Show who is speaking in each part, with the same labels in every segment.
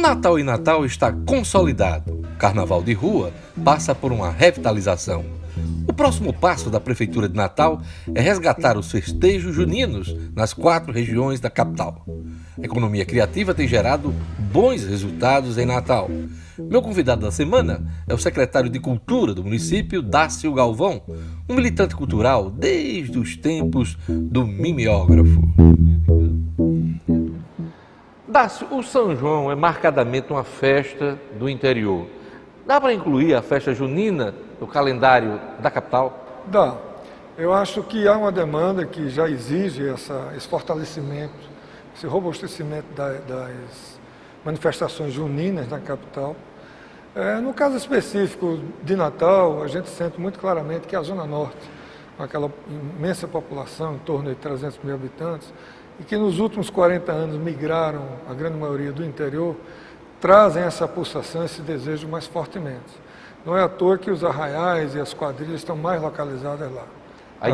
Speaker 1: Natal em Natal está consolidado. O Carnaval de rua passa por uma revitalização. O próximo passo da Prefeitura de Natal é resgatar os festejos juninos nas 4 regiões da capital. A economia criativa tem gerado bons resultados em Natal. Meu convidado da semana é o secretário de Cultura do município, Dácio Galvão, um militante cultural desde os tempos do mimeógrafo. Dácio, o São João é marcadamente uma festa do interior. Dá para incluir a festa junina no calendário da capital?
Speaker 2: Dá. Eu acho que há uma demanda que já exige esse fortalecimento, esse robustecimento das manifestações juninas na capital. No caso específico de Natal, a gente sente muito claramente que a Zona Norte, com aquela imensa população, em torno de 300 mil habitantes, e que nos últimos 40 anos migraram, a grande maioria do interior, trazem essa pulsação, esse desejo mais fortemente. Não é à toa que os arraiais e as quadrilhas estão mais localizadas lá.
Speaker 1: A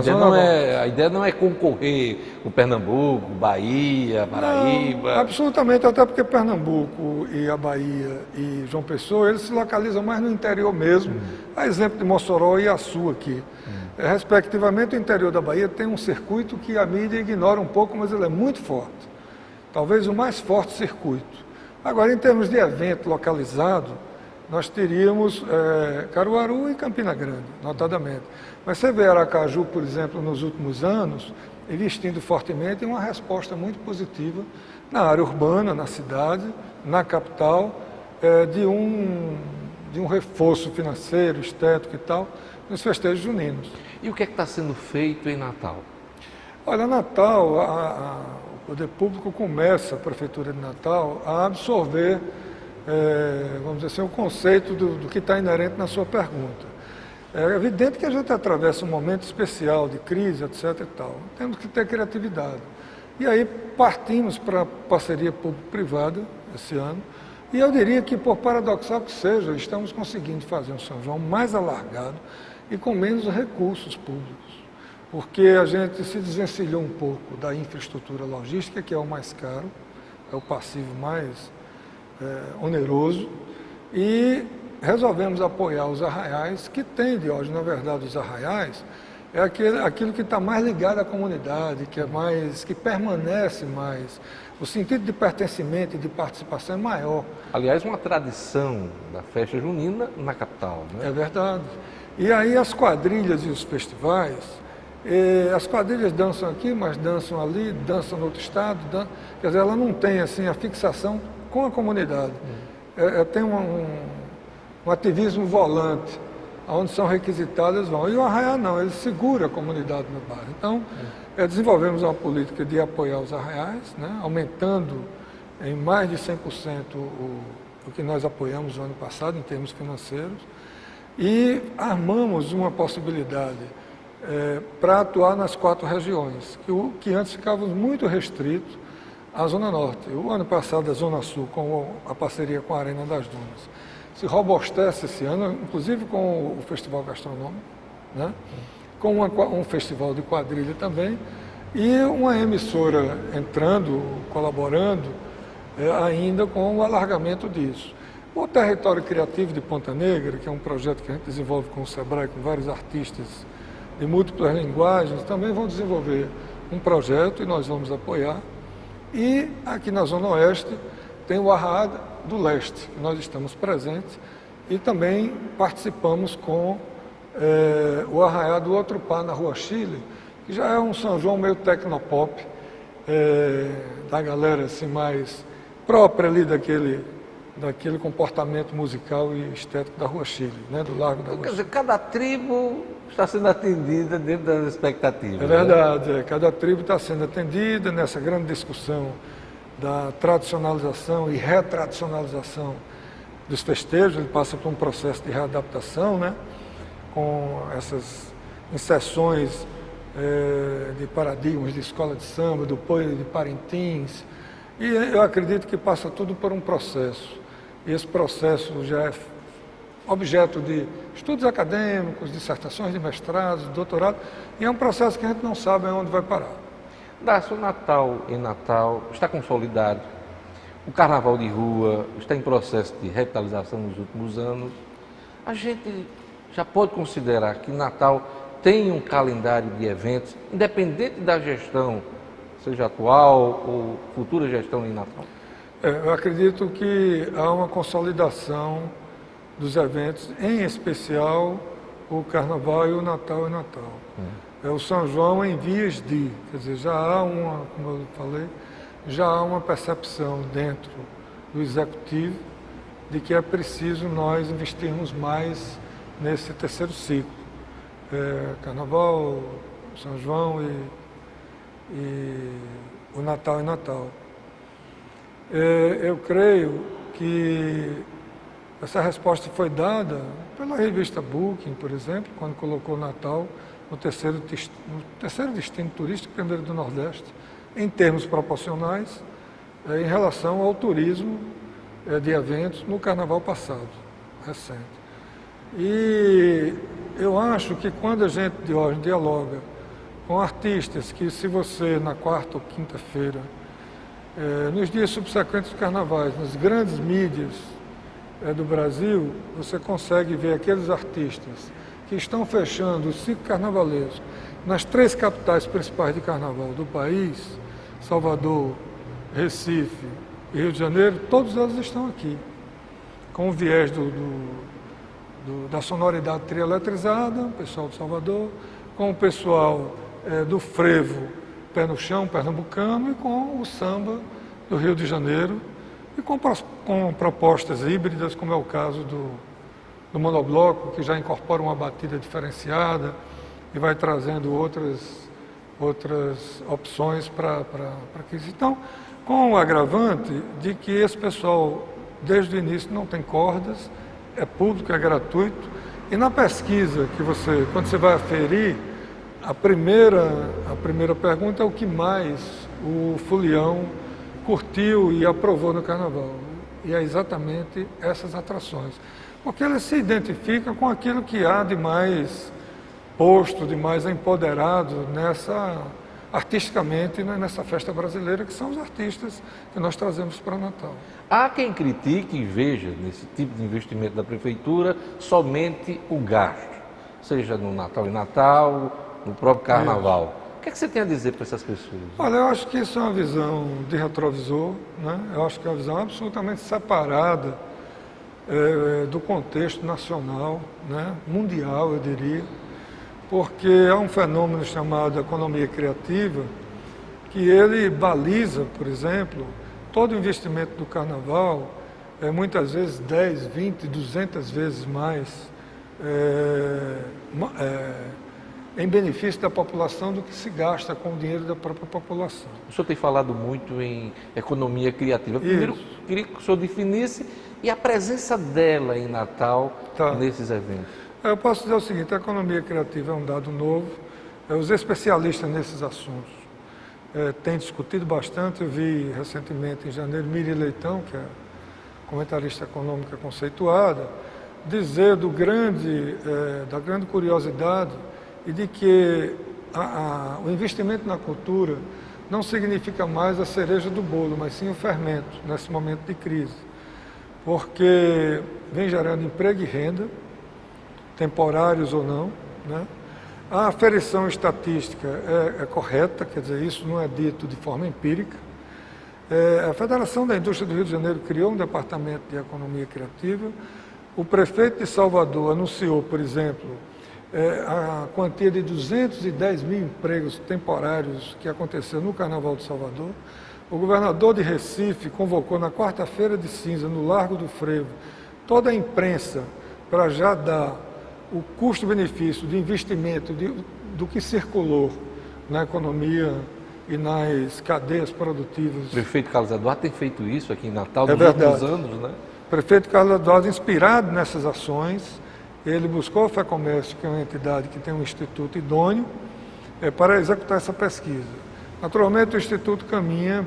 Speaker 1: ideia não é concorrer com Pernambuco, Bahia, Paraíba.
Speaker 2: Não, absolutamente, até porque Pernambuco e a Bahia e João Pessoa, eles se localizam mais no interior mesmo. A exemplo de Mossoró e Iaçu aqui. Respectivamente, o interior da Bahia tem um circuito que a mídia ignora um pouco, mas ele é muito forte. Talvez o mais forte circuito. Agora, em termos de evento localizado, nós teríamos Caruaru e Campina Grande, notadamente. Mas você vê Aracaju, por exemplo, nos últimos anos, investindo fortemente em uma resposta muito positiva na área urbana, na cidade, na capital, de um reforço financeiro, estético e tal, nos festejos juninos.
Speaker 1: E o que é que está sendo feito em Natal?
Speaker 2: Olha, Natal, o poder público começa, a Prefeitura de Natal, a absorver, vamos dizer assim, o conceito do que está inerente na sua pergunta. É evidente que a gente atravessa um momento especial de crise, etc. e tal. Temos que ter criatividade. E aí partimos para a parceria público-privada esse ano. E eu diria que, por paradoxal que seja, estamos conseguindo fazer um São João mais alargado e com menos recursos públicos. Porque a gente se desvencilhou um pouco da infraestrutura logística, que é o mais caro, é o passivo mais oneroso, e resolvemos apoiar os arraiais, que tem de hoje, na verdade, os arraiais, é aquilo que está mais ligado à comunidade, que permanece mais. O sentido de pertencimento e de participação é maior.
Speaker 1: Aliás, uma tradição da festa junina na capital, né?
Speaker 2: É verdade. E aí as quadrilhas e os festivais, as quadrilhas dançam aqui, mas dançam ali, dançam no outro estado, quer dizer, ela não tem assim, a fixação com a comunidade. Tem um ativismo volante, onde são requisitadas vão. E o arraial não, ele segura a comunidade no bairro. Então, desenvolvemos uma política de apoiar os arraiais, né, aumentando em mais de 100% o que nós apoiamos no ano passado, em termos financeiros, e armamos uma possibilidade para atuar nas 4 regiões, que antes ficávamos muito restritos à Zona Norte. O ano passado, a Zona Sul, com a parceria com a Arena das Dunas, se robustece esse ano, inclusive com o Festival Gastronômico, né? Com um festival de quadrilha também, e uma emissora entrando, colaborando, ainda com o alargamento disso. O Território Criativo de Ponta Negra, que é um projeto que a gente desenvolve com o Sebrae, com vários artistas de múltiplas linguagens, também vão desenvolver um projeto e nós vamos apoiar. E aqui na Zona Oeste tem o Arraial do Leste, que nós estamos presentes, e também participamos com o Arraial do Outro Pá, na Rua Chile, que já é um São João meio tecnopop, da galera assim, mais própria ali daquele comportamento musical e estético da Rua Chile, né, do Largo da Rua Chile.
Speaker 1: Quer dizer, cada tribo está sendo atendida dentro das expectativas.
Speaker 2: É verdade, né? Cada tribo está sendo atendida nessa grande discussão da tradicionalização e retradicionalização dos festejos. Ele passa por um processo de readaptação, né, com essas inserções de paradigmas de escola de samba, do Poio de Parintins, e eu acredito que passa tudo por um processo. E esse processo já é objeto de estudos acadêmicos, dissertações de mestrados, doutorado, e é um processo que a gente não sabe onde vai parar.
Speaker 1: Dácio, o Natal em Natal está consolidado. O carnaval de rua está em processo de revitalização nos últimos anos. A gente já pode considerar que Natal tem um calendário de eventos, independente da gestão, seja atual ou futura gestão em Natal?
Speaker 2: Eu acredito que há uma consolidação dos eventos, em especial o Carnaval e o Natal e Natal. O São João em vias de, quer dizer, já há uma, como eu falei, já há uma percepção dentro do Executivo de que é preciso nós investirmos mais nesse terceiro ciclo. Carnaval, São João e o Natal e Natal. Eu creio que essa resposta foi dada pela revista Booking, por exemplo, quando colocou o Natal no terceiro destino turístico, primeiro do Nordeste, em termos proporcionais, em relação ao turismo de eventos no Carnaval passado, recente. E eu acho que quando a gente de hoje dialoga com artistas que, se você na quarta ou quinta-feira, nos dias subsequentes dos carnavais, nas grandes mídias do Brasil, você consegue ver aqueles artistas que estão fechando o ciclo carnavalesco nas 3 capitais principais de carnaval do país, Salvador, Recife e Rio de Janeiro, todos eles estão aqui, com o viés da sonoridade trieletrizada, o pessoal de Salvador, com o pessoal do frevo pé no chão, pernambucano, e com o samba do Rio de Janeiro, e com propostas híbridas, como é o caso do monobloco, que já incorpora uma batida diferenciada e vai trazendo outras opções para isso. Então, com o agravante de que esse pessoal, desde o início, não tem cordas, é público, é gratuito, e na pesquisa que quando você vai aferir, a primeira pergunta é o que mais o folião curtiu e aprovou no Carnaval. E é exatamente essas atrações. Porque eles se identificam com aquilo que há de mais posto, de mais empoderado artisticamente nessa festa brasileira, que são os artistas que nós trazemos para Natal.
Speaker 1: Há quem critique e veja nesse tipo de investimento da Prefeitura somente o gasto, seja no Natal e Natal, no próprio Carnaval. O que você tem a dizer para essas pessoas?
Speaker 2: Olha, eu acho que isso é uma visão de retrovisor, né? Eu acho que é uma visão absolutamente separada do contexto nacional, né? Mundial, eu diria, porque há um fenômeno chamado economia criativa, que ele baliza, por exemplo, todo o investimento do Carnaval, muitas vezes 10, 20, 200 vezes mais em benefício da população do que se gasta com o dinheiro da própria população.
Speaker 1: O senhor tem falado muito em economia criativa. Primeiro, queria que o senhor definisse e a presença dela em Natal nesses eventos.
Speaker 2: Eu posso dizer o seguinte, a economia criativa é um dado novo. Os especialistas nesses assuntos têm discutido bastante. Eu vi recentemente, em janeiro, Miriam Leitão, que é comentarista econômica conceituada, dizer da grande curiosidade e de que o investimento na cultura não significa mais a cereja do bolo, mas sim o fermento, nesse momento de crise. Porque vem gerando emprego e renda, temporários ou não, né? A aferição estatística é correta, quer dizer, isso não é dito de forma empírica. A Federação da Indústria do Rio de Janeiro criou um departamento de economia criativa. O prefeito de Salvador anunciou, por exemplo, a quantia de 210 mil empregos temporários que aconteceu no Carnaval de Salvador. O governador de Recife convocou na quarta-feira de cinza, no Largo do Frevo, toda a imprensa para já dar o custo-benefício de investimento do que circulou na economia e nas cadeias produtivas.
Speaker 1: O prefeito Carlos Eduardo tem feito isso aqui em Natal nos últimos anos, né?
Speaker 2: O prefeito Carlos Eduardo, inspirado nessas ações, ele buscou a FEComércio, que é uma entidade que tem um instituto idôneo, para executar essa pesquisa. Naturalmente, o instituto caminha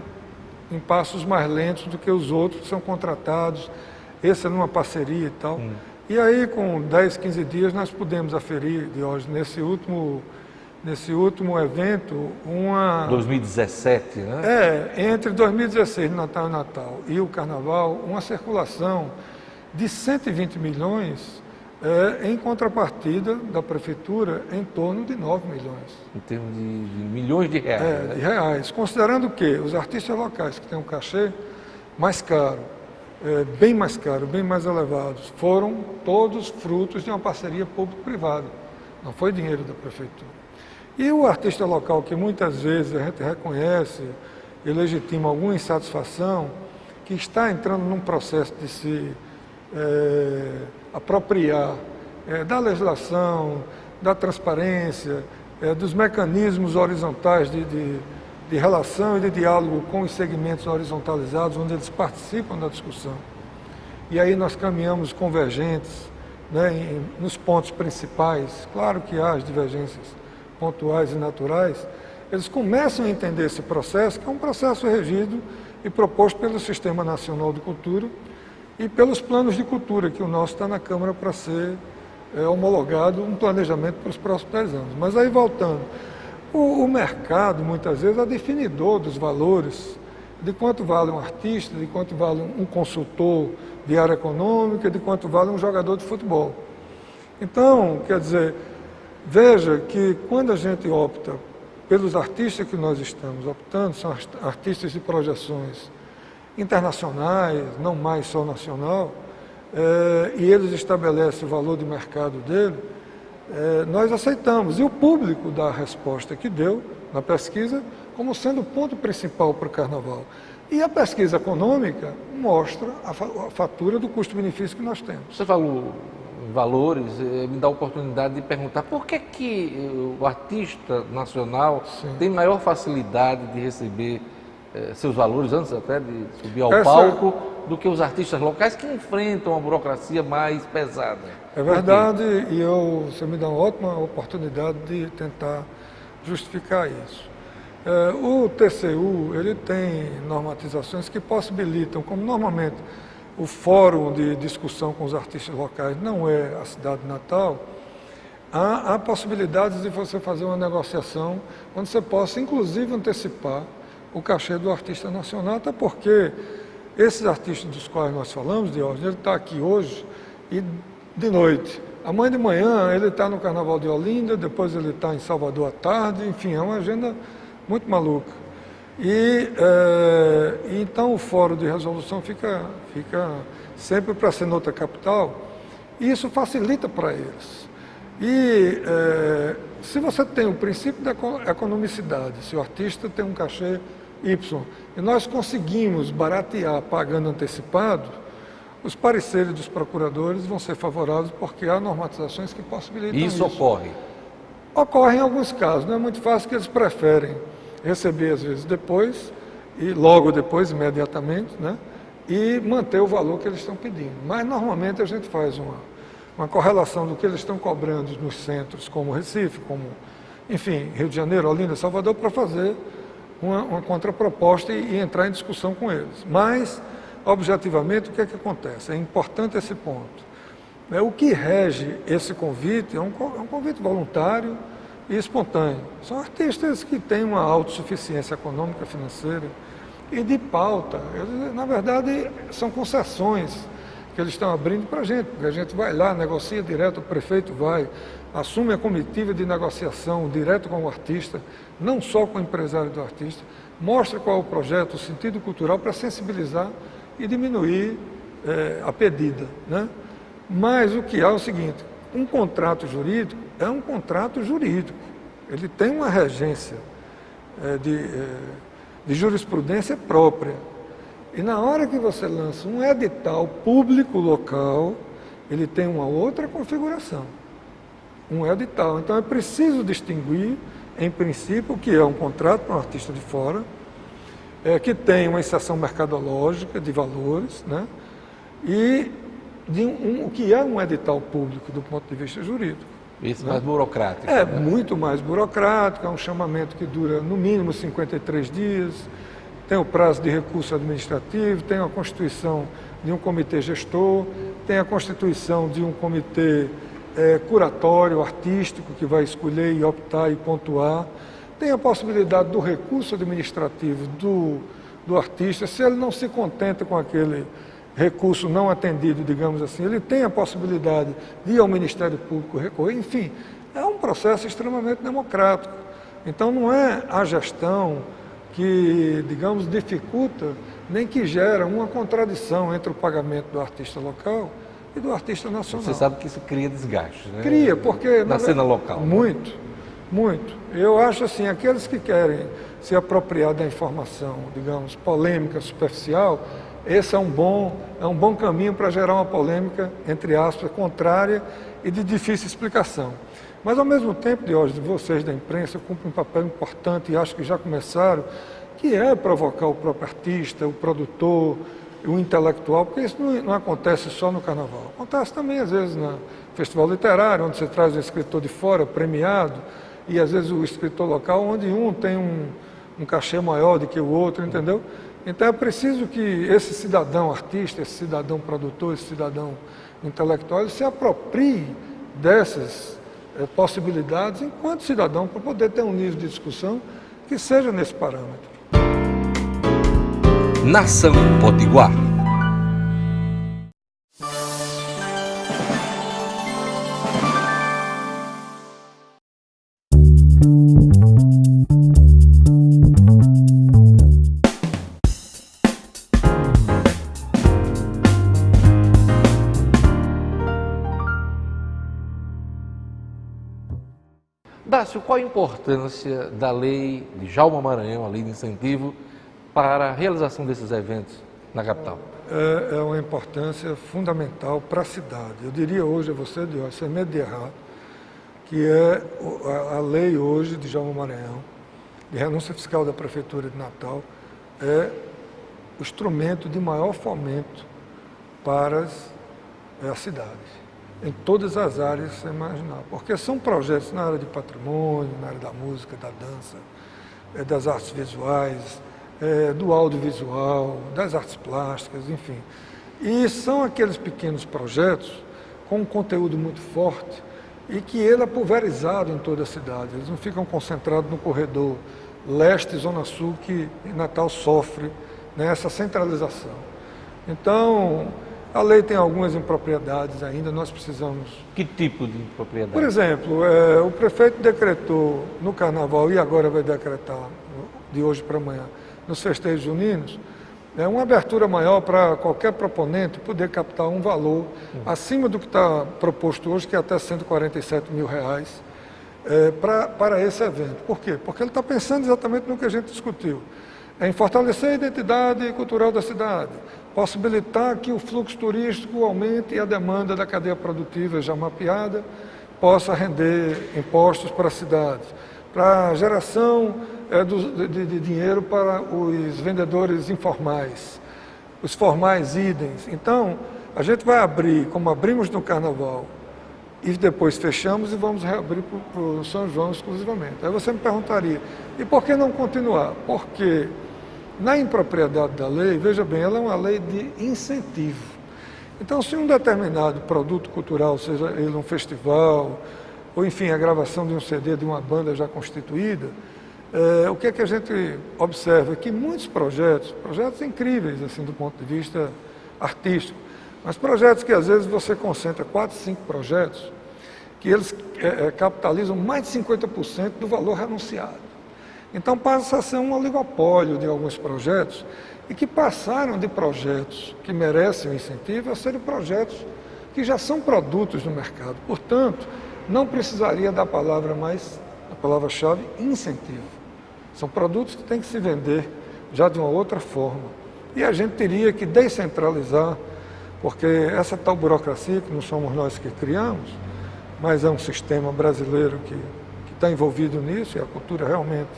Speaker 2: em passos mais lentos do que os outros que são contratados, esse é numa parceria e tal. E aí, com 10, 15 dias, nós pudemos aferir, de hoje, nesse último nesse último evento,
Speaker 1: 2017, né?
Speaker 2: Entre 2016, Natal e Natal, e o Carnaval, uma circulação de 120 milhões, em contrapartida da Prefeitura, em torno de 9 milhões.
Speaker 1: Em termos de milhões de reais.
Speaker 2: De reais. Considerando que os artistas locais que têm um cachê mais caro, bem mais caro, bem mais elevados, foram todos frutos de uma parceria público-privada. Não foi dinheiro da Prefeitura. E o artista local, que muitas vezes a gente reconhece e legitima alguma insatisfação, que está entrando num processo de se apropriar da legislação, da transparência, dos mecanismos horizontais de relação e de diálogo com os segmentos horizontalizados, onde eles participam da discussão. E aí nós caminhamos convergentes, né, nos pontos principais. Claro que há as divergências pontuais e naturais. Eles começam a entender esse processo, que é um processo regido e proposto pelo Sistema Nacional de Cultura e pelos planos de cultura, que o nosso está na Câmara para ser homologado, um planejamento para os próximos 10 anos. Mas aí voltando, o mercado muitas vezes é definidor dos valores, de quanto vale um artista, de quanto vale um consultor de área econômica, de quanto vale um jogador de futebol. Então, quer dizer, veja que quando a gente opta pelos artistas que nós estamos optando, são artistas de projeções internacionais, não mais só nacional, e eles estabelecem o valor de mercado dele, nós aceitamos. E o público dá a resposta que deu na pesquisa como sendo o ponto principal para o Carnaval. E a pesquisa econômica mostra a fatura do custo-benefício que nós temos.
Speaker 1: Você falou em valores, me dá a oportunidade de perguntar por que o artista nacional tem maior facilidade de receber seus valores, antes até de subir ao palco, do que os artistas locais que enfrentam a burocracia mais pesada.
Speaker 2: É verdade, e você me dá uma ótima oportunidade de tentar justificar isso. O TCU, ele tem normatizações que possibilitam, como normalmente o fórum de discussão com os artistas locais não é a cidade natal, há possibilidades de você fazer uma negociação onde você possa, inclusive, antecipar o cachê do artista nacional, até porque esses artistas dos quais nós falamos, Diógenes, ele está aqui hoje e de noite. Amanhã de manhã ele está no Carnaval de Olinda, depois ele está em Salvador à tarde, enfim, é uma agenda muito maluca. Então o fórum de resolução fica sempre para ser noutra capital, e isso facilita para eles. Se você tem o princípio da economicidade, se o artista tem um cachê Y, e nós conseguimos baratear pagando antecipado, os pareceres dos procuradores vão ser favoráveis, porque há normatizações que possibilitam isso.
Speaker 1: Isso ocorre?
Speaker 2: Ocorre em alguns casos, não é muito fácil, que eles preferem receber às vezes depois, e logo depois, imediatamente, né? E manter o valor que eles estão pedindo. Mas normalmente a gente faz uma correlação do que eles estão cobrando nos centros, como Recife, como, enfim, Rio de Janeiro, Olinda, Salvador, para fazer uma contraproposta e entrar em discussão com eles. Mas, objetivamente, o que é que acontece? É importante esse ponto. O que rege esse convite é um convite voluntário e espontâneo. São artistas que têm uma autossuficiência econômica, financeira e de pauta. Eles, na verdade, são concessões que eles estão abrindo para a gente, porque a gente vai lá, negocia direto, o prefeito vai, assume a comitiva de negociação direto com o artista, não só com o empresário do artista, mostra qual é o projeto, o sentido cultural para sensibilizar e diminuir a pedida, né? Mas o que há é o seguinte, um contrato jurídico é um contrato jurídico, ele tem uma regência de jurisprudência própria. E na hora que você lança um edital público local, ele tem uma outra configuração, um edital. Então é preciso distinguir, em princípio, o que é um contrato para um artista de fora, que tem uma inserção mercadológica de valores, né? E o que é um edital público do ponto de vista jurídico.
Speaker 1: Isso, né? Mais burocrático.
Speaker 2: É muito mais burocrático, é um chamamento que dura no mínimo 53 dias, tem o prazo de recurso administrativo, tem a constituição de um comitê gestor, tem a constituição de um comitê curatório, artístico, que vai escolher e optar e pontuar. Tem a possibilidade do recurso administrativo do artista, se ele não se contenta com aquele recurso não atendido, digamos assim, ele tem a possibilidade de ir ao Ministério Público recorrer, enfim, é um processo extremamente democrático. Então não é a gestão que, digamos, dificulta, nem que gera uma contradição entre o pagamento do artista local e do artista nacional.
Speaker 1: Você sabe que isso cria desgaste, né?
Speaker 2: Cria, porque...
Speaker 1: Na cena local.
Speaker 2: Muito, muito. Eu acho assim, aqueles que querem se apropriar da informação, digamos, polêmica, superficial, esse é um bom caminho para gerar uma polêmica, entre aspas, contrária e de difícil explicação. Mas, ao mesmo tempo, Diógenes, vocês da imprensa cumprem um papel importante e acho que já começaram, que é provocar o próprio artista, o produtor, o intelectual, porque isso não acontece só no carnaval. Acontece também, às vezes, no festival literário, onde você traz um escritor de fora, premiado, e, às vezes, o escritor local, onde um tem um cachê maior do que o outro, entendeu? Então, é preciso que esse cidadão artista, esse cidadão produtor, esse cidadão intelectual, ele se aproprie dessas possibilidades enquanto cidadão, para poder ter um nível de discussão que seja nesse parâmetro.
Speaker 1: Nação Potiguar. Dácio, qual a importância da lei de Djalma Maranhão, a lei de incentivo, para a realização desses eventos na capital?
Speaker 2: É uma importância fundamental para a cidade. Eu diria hoje a você, Diógenes, sem medo de errar, que é a lei hoje de Djalma Maranhão, de renúncia fiscal da Prefeitura de Natal, é o instrumento de maior fomento para as cidades, em todas as áreas que você imaginar, porque são projetos na área de patrimônio, na área da música, da dança, das artes visuais, do audiovisual, das artes plásticas, enfim. E são aqueles pequenos projetos com um conteúdo muito forte e que ele é pulverizado em toda a cidade. Eles não ficam concentrados no corredor leste e zona sul que Natal sofre nessa centralização. Então, a lei tem algumas impropriedades ainda, nós precisamos...
Speaker 1: Que tipo de impropriedade?
Speaker 2: Por exemplo, o prefeito decretou no Carnaval, e agora vai decretar de hoje para amanhã, nos festejos juninos, uma abertura maior para qualquer proponente poder captar um valor acima do que está proposto hoje, que é até R$147 mil, para esse evento. Por quê? Porque ele está pensando exatamente no que a gente discutiu, em fortalecer a identidade cultural da cidade, possibilitar que o fluxo turístico aumente e a demanda da cadeia produtiva já mapeada possa render impostos para a cidade, para a geração de dinheiro para os vendedores informais, os formais idens. Então, a gente vai abrir, como abrimos no Carnaval, e depois fechamos e vamos reabrir para o São João exclusivamente. Aí você me perguntaria, e por que não continuar? Porque na impropriedade da lei, veja bem, ela é uma lei de incentivo. Então, se um determinado produto cultural, seja ele um festival, ou enfim, a gravação de um CD de uma banda já constituída, o que é que a gente observa? Que muitos projetos incríveis, assim, do ponto de vista artístico, mas projetos que às vezes você concentra 4, 5 projetos, que eles capitalizam mais de 50% do valor renunciado. Então passa a ser um oligopólio de alguns projetos e que passaram de projetos que merecem o incentivo a serem projetos que já são produtos no mercado. Portanto, não precisaria da palavra mais, a palavra-chave, incentivo. São produtos que têm que se vender já de uma outra forma. E a gente teria que descentralizar, porque essa tal burocracia, que não somos nós que criamos, mas é um sistema brasileiro que está envolvido nisso, e a cultura realmente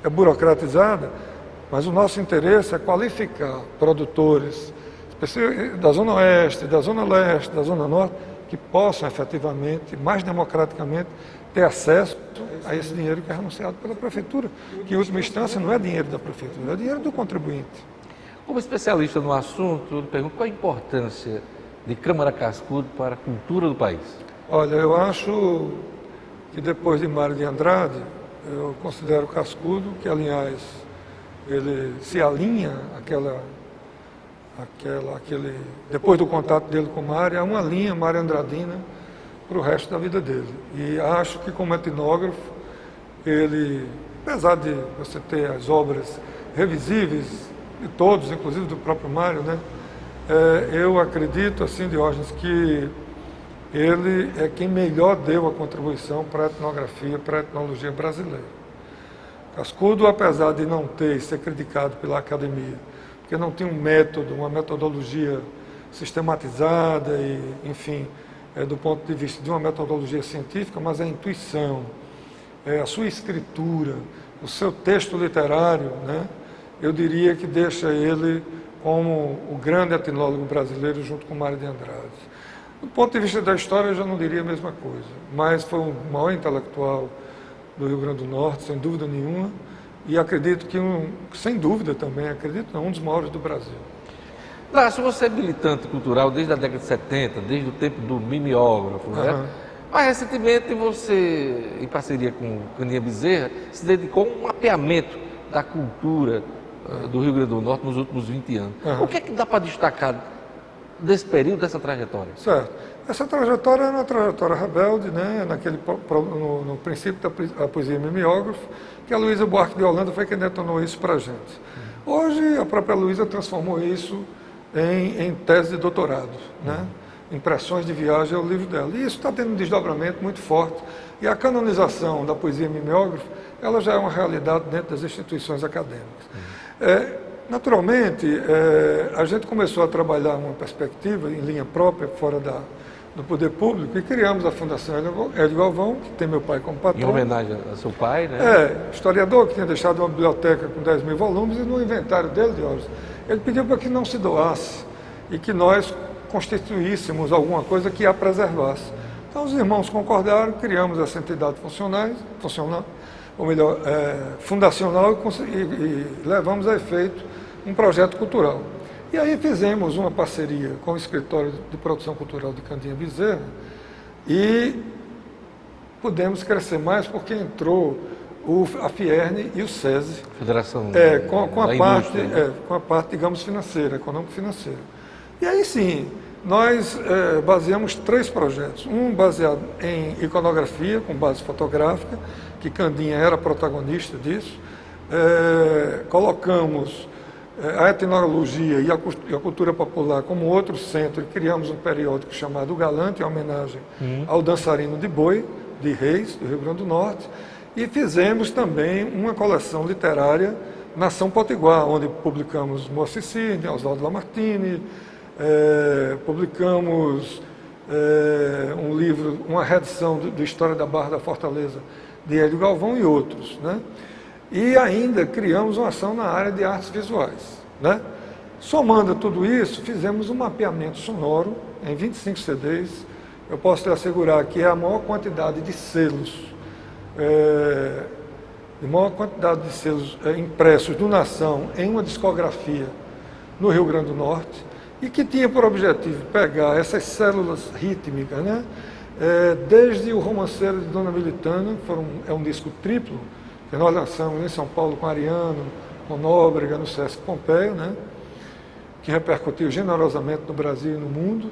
Speaker 2: é burocratizada, mas o nosso interesse é qualificar produtores da Zona Oeste, da Zona Leste, da Zona Norte, que possam efetivamente, mais democraticamente, ter acesso a esse dinheiro que é renunciado pela Prefeitura, que em última instância não é dinheiro da Prefeitura, é dinheiro do contribuinte.
Speaker 1: Como especialista no assunto, eu pergunto qual a importância de Câmara Cascudo para a cultura do país?
Speaker 2: Olha, eu acho que depois de Mário de Andrade, eu considero Cascudo, que aliás ele se alinha depois do contato dele com Mário, é uma linha Mário Andradina para o resto da vida dele. E acho que como etnógrafo, ele, apesar de você ter as obras revisíveis de todos, inclusive do próprio Mário, né? Eu acredito, assim, Diógenes, que ele é quem melhor deu a contribuição para a etnografia, para a etnologia brasileira. Cascudo, apesar de não ter ser criticado pela academia, porque não tinha um método, uma metodologia sistematizada e, enfim, do ponto de vista de uma metodologia científica, mas a intuição, a sua escritura, o seu texto literário, né, eu diria que deixa ele como o grande etnólogo brasileiro junto com Mário de Andrade. Do ponto de vista da história, eu já não diria a mesma coisa, mas foi o maior intelectual do Rio Grande do Norte, sem dúvida nenhuma, e acredito que, sem dúvida também, acredito não, um dos maiores do Brasil.
Speaker 1: Lácio, você é militante cultural desde a década de 70, desde o tempo do mimeógrafo, né? Mas recentemente você, em parceria com Candinha Bezerra, se dedicou a um mapeamento da cultura do Rio Grande do Norte nos últimos 20 anos. O que é que dá para destacar desse período, dessa trajetória?
Speaker 2: Certo. Essa trajetória era uma trajetória rebelde, né? No princípio da poesia mimeógrafa, que a Luísa Buarque de Holanda foi quem detonou isso para a gente. Hoje, a própria Luísa transformou isso em tese de doutorado, né? Impressões de viagem é o livro dela. E isso está tendo um desdobramento muito forte. E a canonização da poesia mimeógrafa, ela já é uma realidade dentro das instituições acadêmicas. Naturalmente, a gente começou a trabalhar uma perspectiva em linha própria, fora do poder público, e criamos a Fundação Hélio Galvão, que tem meu pai como patrão.
Speaker 1: Em homenagem a seu pai, né?
Speaker 2: Historiador, que tinha deixado uma biblioteca com 10 mil volumes, e no inventário dele, Diógenes, ele pediu para que não se doasse e que nós constituíssemos alguma coisa que a preservasse. Então os irmãos concordaram, criamos essa entidade fundacional e levamos a efeito um projeto cultural. E aí fizemos uma parceria com o Escritório de Produção Cultural de Candinha Bezerra e pudemos crescer mais porque entrou a Fierne e o SESI.
Speaker 1: Federação
Speaker 2: com a parte, digamos, financeira, econômico-financeira. E aí sim, nós baseamos 3 projetos. Um baseado em iconografia, com base fotográfica, que Candinha era protagonista disso. Colocamos a etnologia e a cultura popular como outro centro e criamos um periódico chamado O Galante, em homenagem ao dançarino de boi, de Reis, do Rio Grande do Norte. E fizemos também uma coleção literária, Nação Potiguar, onde publicamos Moacir Cisne, Oswaldo Lamartine, publicamos um livro, uma reedição do História da Barra da Fortaleza, de Hélio Galvão e outros, né? E ainda criamos uma ação na área de artes visuais, né? Somando tudo isso, fizemos um mapeamento sonoro em 25 CDs. Eu posso te assegurar que é a maior quantidade de selos, impressos do Nação em uma discografia no Rio Grande do Norte, e que tinha por objetivo pegar essas células rítmicas, né? Desde o Romanceiro de Dona Militana, é um disco triplo, que nós lançamos em São Paulo com Ariano, com Nóbrega, no Sesc Pompeia, né? Que repercutiu generosamente no Brasil e no mundo.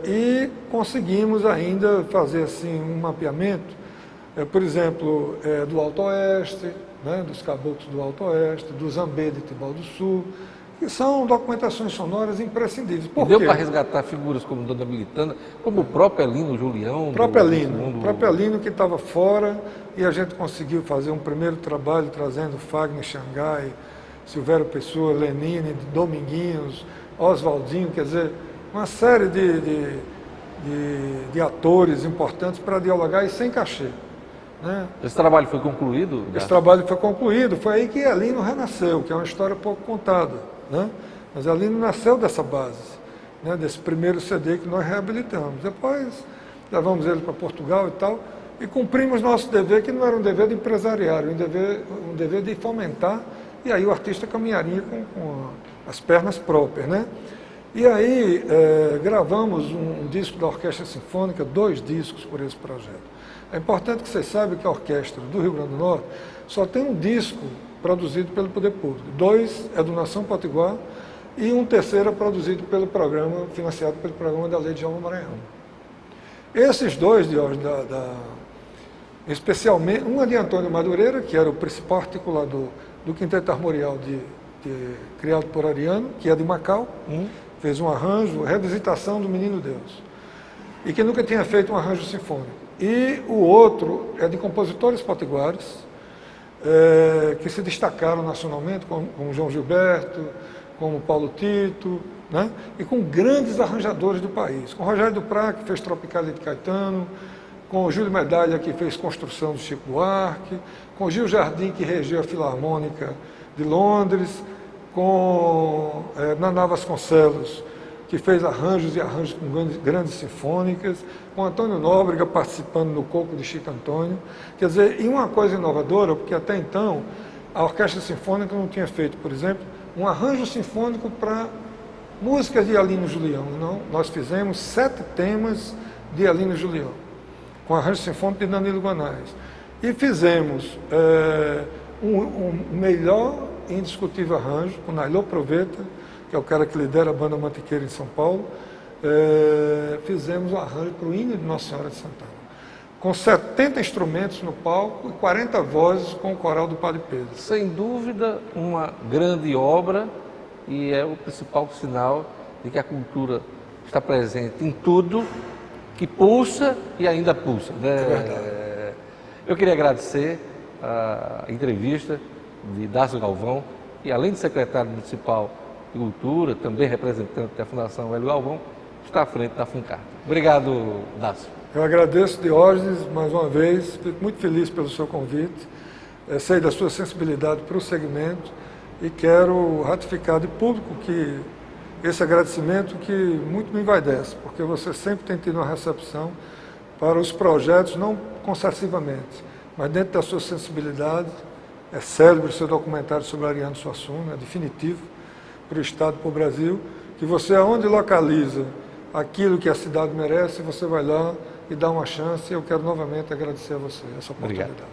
Speaker 2: E conseguimos ainda fazer assim, um mapeamento, por exemplo, do Alto Oeste, né? Dos caboclos do Alto Oeste, do Zambê de Tibau do Sul, que são documentações sonoras imprescindíveis. Por
Speaker 1: Deu
Speaker 2: quê?
Speaker 1: para resgatar figuras como Dona Militana, como o próprio Elino Julião.
Speaker 2: O próprio Elino que estava fora, e a gente conseguiu fazer um primeiro trabalho trazendo Fagner Xangai, Silvério Pessoa, Lenine, Dominguinhos, Oswaldinho, quer dizer, uma série de atores importantes para dialogar e sem cachê, né?
Speaker 1: Esse trabalho foi concluído?
Speaker 2: Esse trabalho foi concluído, foi aí que Elino renasceu, que é uma história pouco contada, né? Mas Elino nasceu dessa base, né? Desse primeiro CD que nós reabilitamos. Depois levamos ele para Portugal e tal, e cumprimos nosso dever, que não era um dever de empresariário, um dever de fomentar, e aí o artista caminharia com as pernas próprias, né? E aí gravamos um disco da Orquestra Sinfônica, 2 discos por esse projeto. É importante que vocês saibam que a orquestra do Rio Grande do Norte só tem um disco produzido pelo Poder Público. 2 é do Nação Potiguar e um terceiro é produzido pelo programa, financiado pelo programa da Lei de Djalma Maranhão. Esses 2, especialmente, um é de Antônio Madureira, que era o principal articulador do Quinteto Armorial criado por Ariano, que é de Macau, fez um arranjo, revisitação do Menino Deus, e que nunca tinha feito um arranjo sinfônico. E o outro é de compositores potiguares, que se destacaram nacionalmente, como João Gilberto, como Paulo Tito, né? E com grandes arranjadores do país, com Rogério Duprá, que fez Tropicália de Caetano, com o Júlio Medalha, que fez Construção do Chico Buarque, com o Gil Jardim, que regeu a Filarmônica de Londres, com Naná Vasconcelos, que fez arranjos e arranjos com grandes sinfônicas, com Antônio Nóbrega participando no Coco de Chico Antônio. Quer dizer, e uma coisa inovadora, porque até então a Orquestra Sinfônica não tinha feito, por exemplo, um arranjo sinfônico para músicas de Alino Julião. Não, nós fizemos 7 temas de Alino Julião, com arranjo sinfônico de Danilo Guanais. E fizemos um melhor e indiscutível arranjo com Nailô Proveta, que é o cara que lidera a banda Mantiqueira em São Paulo. Fizemos um arranjo para o hino de Nossa Senhora de Santana, com 70 instrumentos no palco e 40 vozes com o coral do Padre Pedro.
Speaker 1: Sem dúvida, uma grande obra, e é o principal sinal de que a cultura está presente em tudo que pulsa e ainda pulsa, né?
Speaker 2: É verdade.
Speaker 1: Eu queria agradecer a entrevista de Dácio Galvão, e além de secretário municipal de Cultura, também representante da Fundação Hélio Galvão, está à frente da FUNCARTA. Obrigado, Dácio.
Speaker 2: Eu agradeço, Diógenes, mais uma vez, fico muito feliz pelo seu convite, sei da sua sensibilidade para o segmento e quero ratificar de público que esse agradecimento que muito me envaidece, porque você sempre tem tido uma recepção para os projetos, não concessivamente, mas dentro da sua sensibilidade. É célebre o seu documentário sobre Ariano Suassuna, é definitivo para o Estado e para o Brasil, que você, aonde localiza aquilo que a cidade merece, você vai lá e dá uma chance. Eu quero novamente agradecer a você essa oportunidade.
Speaker 1: Obrigado.